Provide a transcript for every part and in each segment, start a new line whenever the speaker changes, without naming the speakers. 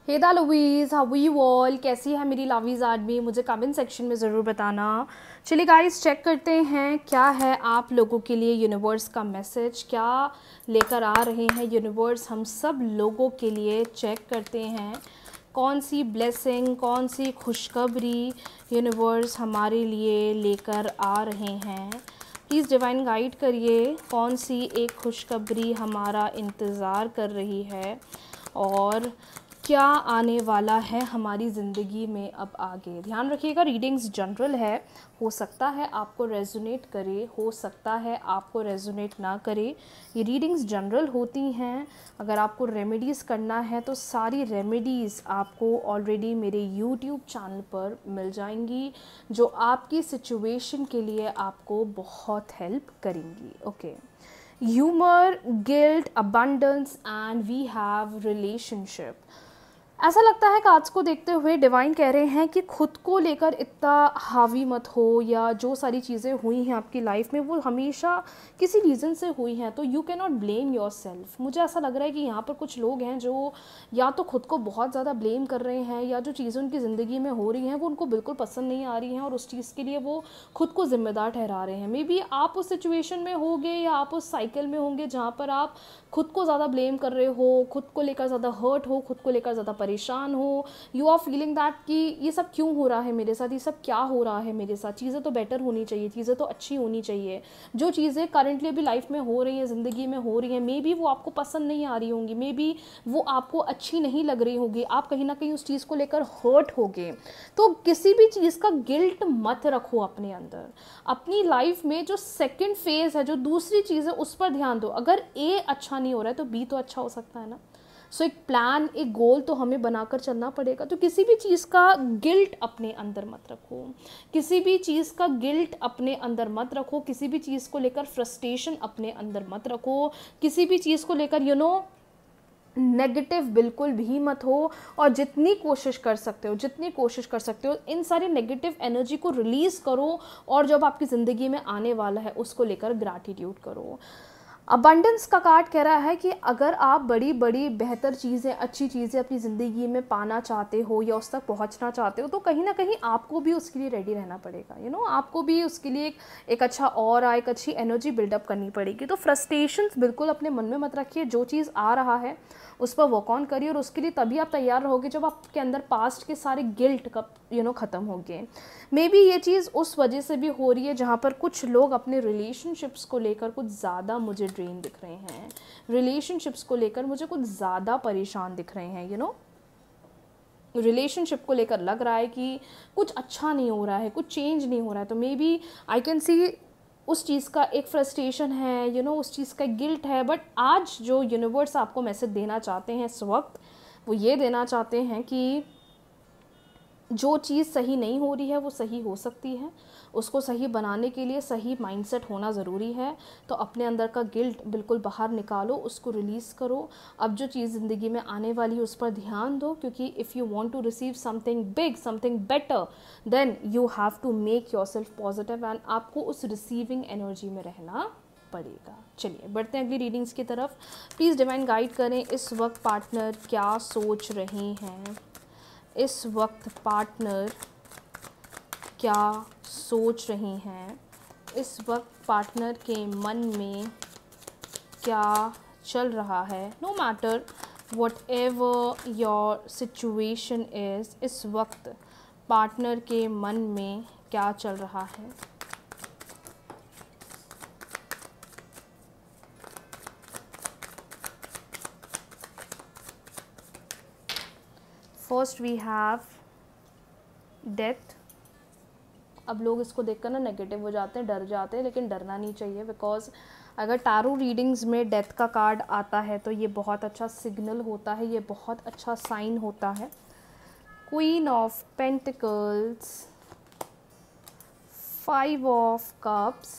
हेदा लवीज़, how you all? कैसी है मेरी लवीज़ आदमी? मुझे कमेंट सेक्शन में ज़रूर बताना। चलिए गाइस, चेक करते हैं क्या है आप लोगों के लिए यूनिवर्स का मैसेज, क्या लेकर आ रहे हैं यूनिवर्स हम सब लोगों के लिए। चेक करते हैं कौन सी ब्लेसिंग, कौन सी खुशखबरी यूनिवर्स हमारे लिए लेकर आ रहे हैं। प्लीज़ डिवाइन गाइड करिए कौन सी एक खुशखबरी हमारा इंतज़ार कर रही है और क्या आने वाला है हमारी ज़िंदगी में अब आगे। ध्यान रखिएगा, रीडिंग्स जनरल है, हो सकता है आपको रेजोनेट करे, हो सकता है आपको रेजोनेट ना करे। ये रीडिंग्स जनरल होती हैं। अगर आपको रेमेडीज़ करना है तो सारी रेमेडीज़ आपको ऑलरेडी मेरे यूट्यूब चैनल पर मिल जाएंगी, जो आपकी सिचुएशन के लिए आपको बहुत हेल्प करेंगी। Okay, humour, guilt, abundance and we have relationship. ऐसा लगता है कार्ड्स को देखते हुए डिवाइन कह रहे हैं कि खुद को लेकर इतना हावी मत हो, या जो सारी चीज़ें हुई हैं आपकी लाइफ में वो हमेशा किसी रीज़न से हुई हैं, तो you can not blame your self. मुझे ऐसा लग रहा है कि यहाँ पर कुछ लोग हैं जो या तो खुद को बहुत ज़्यादा ब्लेम कर रहे हैं, या जो चीज़ें उनकी ज़िंदगी में हो रही हैं वो उनको बिल्कुल पसंद नहीं आ रही हैं और उस चीज़ के लिए वो खुद को ज़िम्मेदार ठहरा रहे हैं। मे बी आप उस सिचुएशन में होंगे या आप उस साइकिल में होंगे जहाँ पर आप खुद को ज़्यादा ब्लेम कर रहे हो, खुद को लेकर ज़्यादा हर्ट हो, खुद को लेकर ज़्यादा परेशान हो। यू आर फीलिंग दैट कि ये सब क्यों हो रहा है मेरे साथ, ये सब क्या हो रहा है मेरे साथ, चीज़ें तो बेटर होनी चाहिए, चीज़ें तो अच्छी होनी चाहिए। जो चीज़ें करंटली अभी लाइफ में हो रही हैं, ज़िंदगी में हो रही हैं, मे बी वो आपको पसंद नहीं आ रही होंगी, मे बी वो आपको अच्छी नहीं लग रही होगी, आप कहीं ना कहीं उस चीज़ को लेकर हर्ट होगे। तो किसी भी चीज़ का गिल्ट मत रखो अपने अंदर। अपनी लाइफ में जो सेकंड फेज है, जो दूसरी चीज़ है, उस पर ध्यान दो। अगर ए अच्छा नहीं हो रहा है तो बी तो अच्छा हो सकता है ना। सो एक प्लान, एक गोल तो हमें बनाकर चलना पड़ेगा। तो किसी भी चीज़ का गिल्ट अपने अंदर मत रखो, किसी भी चीज़ का गिल्ट अपने अंदर मत रखो, किसी भी चीज़ को लेकर फ्रस्ट्रेशन अपने अंदर मत रखो, किसी भी चीज़ को लेकर नेगेटिव बिल्कुल भी मत हो। और जितनी कोशिश कर सकते हो, जितनी कोशिश कर सकते हो, इन सारी नेगेटिव एनर्जी को रिलीज़ करो और जब आपकी ज़िंदगी में आने वाला है उसको लेकर ग्रैटिट्यूड करो। अबंडेंस का कार्ड कह रहा है कि अगर आप बड़ी बड़ी बेहतर चीज़ें, अच्छी चीज़ें अपनी ज़िंदगी में पाना चाहते हो या उस तक पहुंचना चाहते हो, तो कहीं ना कहीं आपको भी उसके लिए रेडी रहना पड़ेगा। आपको भी उसके लिए एक अच्छा और एक अच्छी एनर्जी बिल्डअप करनी पड़ेगी। तो फ्रस्ट्रेशंस बिल्कुल अपने मन में मत रखिए। जो चीज़ आ रहा है उस पर वर्क ऑन करिए और उसके लिए तभी आप तैयार रहोगे जब आपके अंदर पास्ट के सारे गिल्ट कब ख़त्म होंगे। मे बी ये चीज़ उस वजह से भी हो रही है जहाँ पर कुछ लोग अपने रिलेशनशिप्स को लेकर कुछ ज़्यादा मुझे ड्रेन दिख रहे हैं, रिलेशनशिप्स को लेकर मुझे कुछ ज़्यादा परेशान दिख रहे हैं। रिलेशनशिप को लेकर लग रहा है कि कुछ अच्छा नहीं हो रहा है, कुछ चेंज नहीं हो रहा है। तो may B I can see उस चीज़ का एक फ्रस्ट्रेशन है, उस चीज़ का गिल्ट है। बट आज जो यूनिवर्स आपको मैसेज देना चाहते हैं इस वक्त, वो ये देना चाहते हैं कि जो चीज़ सही नहीं हो रही है वो सही हो सकती है। उसको सही बनाने के लिए सही माइंडसेट होना ज़रूरी है। तो अपने अंदर का गिल्ट बिल्कुल बाहर निकालो, उसको रिलीज़ करो। अब जो चीज़ ज़िंदगी में आने वाली है उस पर ध्यान दो, क्योंकि if you want to receive something big, something better, then you have to make yourself positive and आपको उस रिसीविंग एनर्जी में रहना पड़ेगा। चलिए बढ़ते हैं अगली रीडिंग्स की तरफ। प्लीज़ डिवाइन गाइड करें इस वक्त पार्टनर क्या सोच रहे हैं, इस वक्त पार्टनर क्या सोच रही हैं, इस वक्त पार्टनर के मन में क्या चल रहा है। No matter what ever your situation is, इस वक्त पार्टनर के मन में क्या चल रहा है। First we have death. अब लोग इसको देखकर ना नेगेटिव हो जाते हैं, डर जाते हैं, लेकिन डरना नहीं चाहिए। बिकॉज अगर टैरो रीडिंग्स में डेथ का कार्ड आता है तो ये बहुत अच्छा सिग्नल होता है, ये बहुत अच्छा साइन होता है। Queen of pentacles, 5 of cups,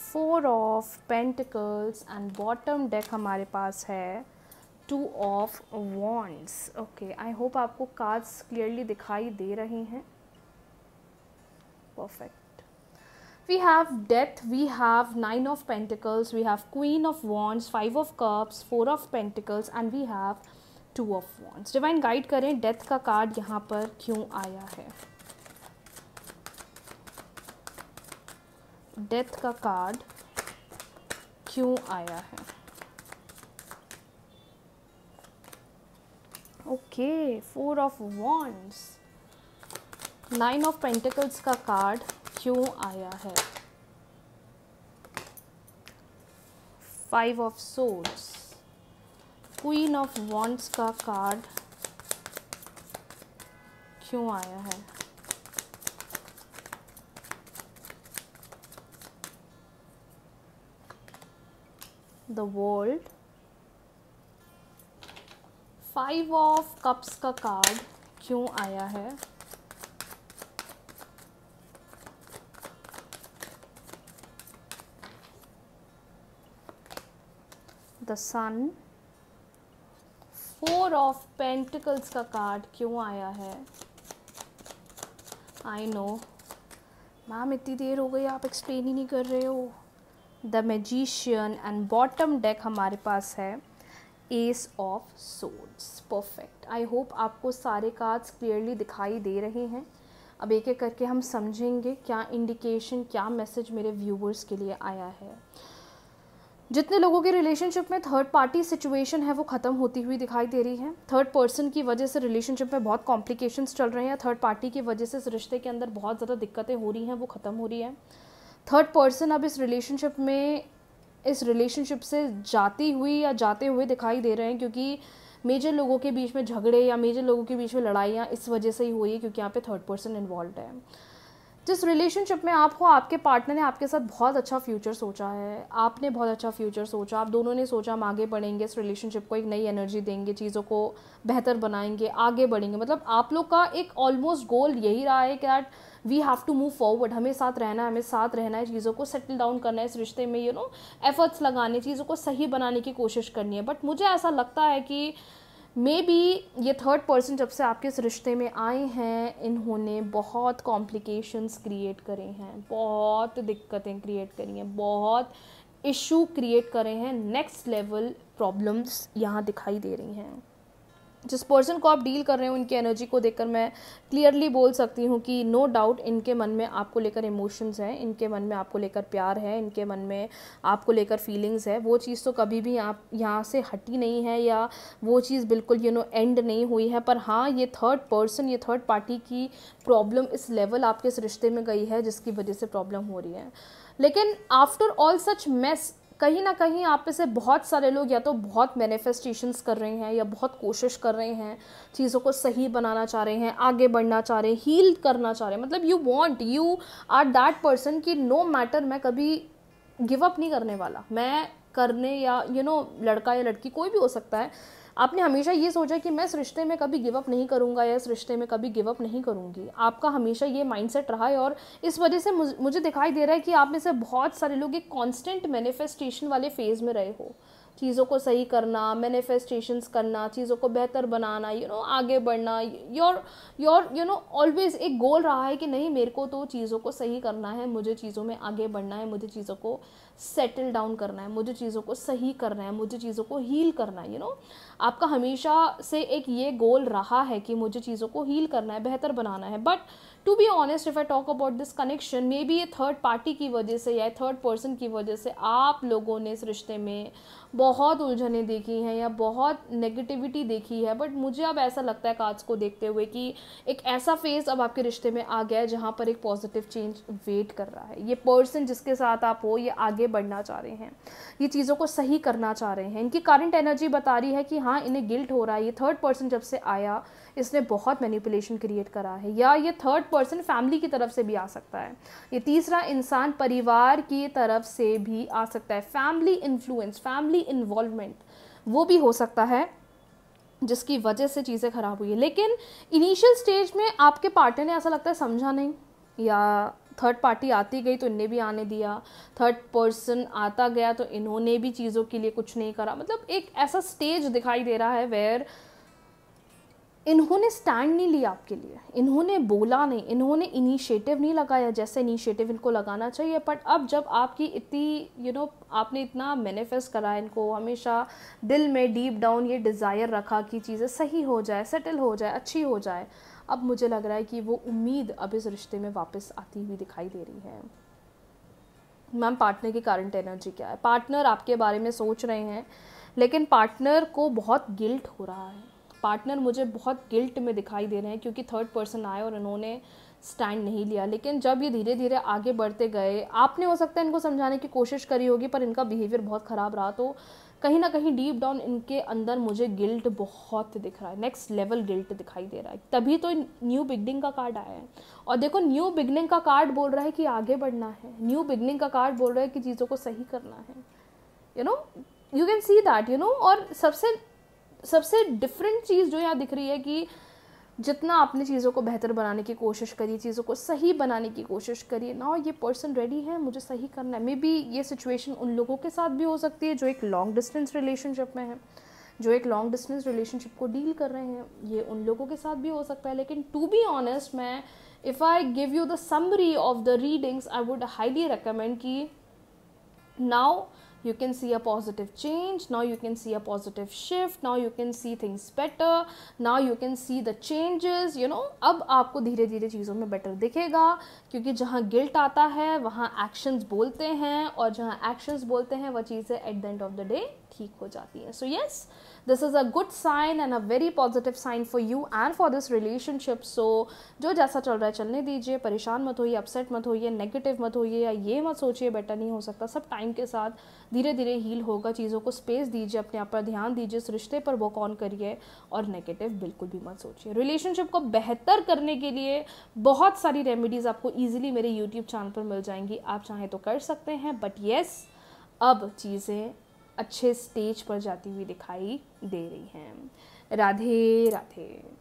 4 of pentacles and bottom deck हमारे पास है 2 of wands. Okay, I hope आपको कार्ड्स क्लियरली दिखाई दे रहे हैं। Perfect. We have death, we have 9 of pentacles, we have queen of wands, 5 of cups, 4 of pentacles and we have two of wands. Divine guide करें, death का card यहाँ पर क्यों आया है? डेथ का कार्ड क्यों आया है? Okay, 4 of wands. 9 of pentacles का कार्ड क्यों आया है? 5 of swords. Queen of wands का कार्ड क्यों आया है? The world. 5 ऑफ कप्स का कार्ड क्यों आया है? The sun. 4 ऑफ पेंटिकल्स का कार्ड क्यों आया है? आई नो मैम, इतनी देर हो गई, आप एक्सप्लेन ही नहीं कर रहे हो। The magician and bottom deck हमारे पास है S of swords. Perfect. I hope आपको सारे कार्ड्स क्लियरली दिखाई दे रहे हैं। अब एक एक करके हम समझेंगे क्या इंडिकेशन, क्या मैसेज मेरे व्यूवर्स के लिए आया है। जितने लोगों के रिलेशनशिप में थर्ड पार्टी सिचुएशन है वो ख़त्म होती हुई दिखाई दे रही है। थर्ड पर्सन की वजह से रिलेशनशिप में बहुत कॉम्प्लिकेशंस चल रहे हैं। थर्ड पार्टी की वजह से इस रिश्ते के अंदर बहुत ज़्यादा दिक्कतें हो रही हैं, वो ख़त्म हो रही हैं। थर्ड पर्सन अब इस रिलेशनशिप से जाती हुई या जाते हुए दिखाई दे रहे हैं, क्योंकि मेजर लोगों के बीच में झगड़े या मेजर लोगों के बीच में लड़ाइयाँ इस वजह से ही हुई है, क्योंकि यहाँ पे थर्ड पर्सन इन्वॉल्व है। जिस रिलेशनशिप में आप हो, आपके पार्टनर ने आपके साथ बहुत अच्छा फ्यूचर सोचा है, आपने बहुत अच्छा फ्यूचर सोचा, आप दोनों ने सोचा हम आगे बढ़ेंगे, इस रिलेशनशिप को एक नई एनर्जी देंगे, चीज़ों को बेहतर बनाएंगे, आगे बढ़ेंगे। मतलब आप लोग का एक ऑलमोस्ट गोल यही रहा है कि that we have to move forward, हमें साथ रहना है, हमें साथ रहना है, चीज़ों को सेटल डाउन करना है, इस रिश्ते में एफर्ट्स लगाने, चीज़ों को सही बनाने की कोशिश करनी है। बट मुझे ऐसा लगता है कि मे बी ये थर्ड पर्सन जब से आपके इस रिश्ते में आए हैं, इन्होंने बहुत कॉम्प्लिकेशंस क्रिएट करे हैं, बहुत दिक्कतें क्रिएट करी हैं, बहुत इशू क्रिएट करे हैं, नेक्स्ट लेवल प्रॉब्लम्स यहाँ दिखाई दे रही हैं। जिस पर्सन को आप डील कर रहे हो, उनकी एनर्जी को देखकर मैं क्लियरली बोल सकती हूँ कि नो डाउट इनके मन में आपको लेकर इमोशंस हैं, इनके मन में आपको लेकर प्यार है, इनके मन में आपको लेकर फीलिंग्स है। वो चीज़ तो कभी भी आप यहाँ से हटी नहीं है, या वो चीज़ बिल्कुल एंड नहीं हुई है। पर हाँ, ये थर्ड पर्सन, ये थर्ड पार्टी की प्रॉब्लम इस लेवल आपके इस रिश्ते में गई है जिसकी वजह से प्रॉब्लम हो रही है। लेकिन आफ्टर ऑल सच मेस, कहीं ना कहीं आप में से बहुत सारे लोग या तो बहुत मैनिफेस्टेशंस कर रहे हैं या बहुत कोशिश कर रहे हैं, चीज़ों को सही बनाना चाह रहे हैं, आगे बढ़ना चाह रहे हैं, हील करना चाह रहे हैं। मतलब यू आर दैट पर्सन कि नो मैटर, मैं कभी गिव अप नहीं करने वाला, मैं करने, या लड़का या लड़की कोई भी हो सकता है, आपने हमेशा ये सोचा कि मैं इस रिश्ते में कभी गिव अप नहीं करूँगा या इस रिश्ते में कभी गिव अप नहीं करूँगी। आपका हमेशा ये माइंडसेट रहा है, और इस वजह से मुझे दिखाई दे रहा है कि आप में से बहुत सारे लोग एक कांस्टेंट मैनिफेस्टेशन वाले फेज़ में रहे हो, चीज़ों को सही करना, मैनिफेस्टेशंस करना, चीज़ों को बेहतर बनाना, आगे बढ़ना, योर ऑलवेज एक गोल रहा है कि नहीं, मेरे को तो चीज़ों को सही करना है, मुझे चीज़ों में आगे बढ़ना है, मुझे चीज़ों को सेटल डाउन करना है, मुझे चीज़ों को सही करना है, मुझे चीज़ों को हील करना है। आपका हमेशा से एक ये गोल रहा है कि मुझे चीज़ों को हील करना है, बेहतर बनाना है। But to be honest, if I talk about this connection, maybe ये थर्ड पार्टी की वजह से या थर्ड पर्सन की वजह से आप लोगों ने इस रिश्ते में बहुत उलझने देखी हैं या बहुत नेगेटिविटी देखी है। बट मुझे अब ऐसा लगता है कार्ड्स को देखते हुए कि एक ऐसा फेज़ अब आपके रिश्ते में आ गया है जहाँ पर एक पॉजिटिव चेंज वेट कर रहा है। ये पर्सन जिसके साथ आप हो, ये आगे बढ़ना चाह रहे हैं, ये चीज़ों को सही करना चाह रहे हैं। इनकी करंट एनर्जी बता रही है कि हाँ, इन्हें गिल्ट हो रहा है। ये थर्ड पर्सन जब से आया, इसने बहुत मैनिपुलेशन क्रिएट करा है, या ये थर्ड पर्सन फैमिली की तरफ से भी आ सकता है, ये तीसरा इंसान परिवार की तरफ से भी आ सकता है, फैमिली इन्फ्लुएंस, फैमिली इन्वॉल्वमेंट वो भी हो सकता है जिसकी वजह से चीज़ें ख़राब हुई है। लेकिन इनिशियल स्टेज में आपके पार्टनर ने ऐसा लगता है समझा नहीं, या थर्ड पार्टी आती गई तो इनने भी आने दिया, थर्ड पर्सन आता गया तो इन्होंने भी चीज़ों के लिए कुछ नहीं करा। मतलब एक ऐसा स्टेज दिखाई दे रहा है वेयर इन्होंने स्टैंड नहीं लिया आपके लिए, इन्होंने बोला नहीं, इन्होंने इनिशिएटिव नहीं लगाया जैसे इनिशिएटिव इनको लगाना चाहिए। बट अब जब आपकी इतनी आपने इतना मैनिफेस्ट करा, इनको हमेशा दिल में डीप डाउन ये डिज़ायर रखा कि चीज़ें सही हो जाए, सेटल हो जाए, अच्छी हो जाए, अब मुझे लग रहा है कि वो उम्मीद अब इस रिश्ते में वापस आती हुई दिखाई दे रही है। मैम पार्टनर की करंट एनर्जी क्या है? पार्टनर आपके बारे में सोच रहे हैं, लेकिन पार्टनर को बहुत गिल्ट हो रहा है। पार्टनर मुझे बहुत गिल्ट में दिखाई दे रहे हैं क्योंकि थर्ड पर्सन आए और इन्होंने स्टैंड नहीं लिया। लेकिन जब ये धीरे धीरे आगे बढ़ते गए, आपने हो सकता है इनको समझाने की कोशिश करी होगी, पर इनका बिहेवियर बहुत ख़राब रहा, तो कहीं ना कहीं डीप डाउन इनके अंदर मुझे गिल्ट बहुत दिख रहा है, नेक्स्ट लेवल गिल्ट दिखाई दे रहा है। तभी तो न्यू बिगनिंग का कार्ड आया है। और देखो, न्यू बिगनिंग का कार्ड बोल रहा है कि आगे बढ़ना है, न्यू बिगनिंग का कार्ड बोल रहा है कि चीज़ों को सही करना है। यू कैन सी दैट और सबसे डिफरेंट चीज़ जो यहाँ दिख रही है कि जितना आपने चीज़ों को बेहतर बनाने की कोशिश करी, चीज़ों को सही बनाने की कोशिश करी, ना ये पर्सन रेडी है, मुझे सही करना है। मे बी ये सिचुएशन उन लोगों के साथ भी हो सकती है जो एक लॉन्ग डिस्टेंस रिलेशनशिप में है, जो एक लॉन्ग डिस्टेंस रिलेशनशिप को डील कर रहे हैं, ये उन लोगों के साथ भी हो सकता है। लेकिन टू बी ऑनेस्ट, मैं if I give you the summary of the readings, I would highly recommend कि now you can see a positive change, now you can see a positive shift, now you can see things better, now you can see the changes, अब आपको धीरे धीरे चीज़ों में better दिखेगा, क्योंकि जहाँ गिल्ट आता है वहाँ एक्शंस बोलते हैं, और जहाँ एक्शंस बोलते हैं वह चीज़ें at the end of the day ठीक हो जाती हैं। So yes, this is a good sign and a very positive sign for you and for this relationship. So जो जैसा चल रहा है चलने दीजिए, परेशान मत होइए, अपसेट मत होइए, नेगेटिव मत होइए, या ये मत सोचिए बेटर नहीं हो सकता। सब टाइम के साथ धीरे धीरे हील होगा। चीज़ों को स्पेस दीजिए, अपने आप पर ध्यान दीजिए, इस रिश्ते पर वर्क ऑन करिए, और नेगेटिव बिल्कुल भी मत सोचिए। रिलेशनशिप को बेहतर करने के लिए बहुत सारी रेमेडीज़ आपको ईजिली मेरे यूट्यूब चैनल पर मिल जाएंगी, आप चाहें तो कर सकते हैं। बट येस, अब चीज़ें अच्छे स्टेज पर जाती हुई दिखाई दे रही हैं। राधे राधे।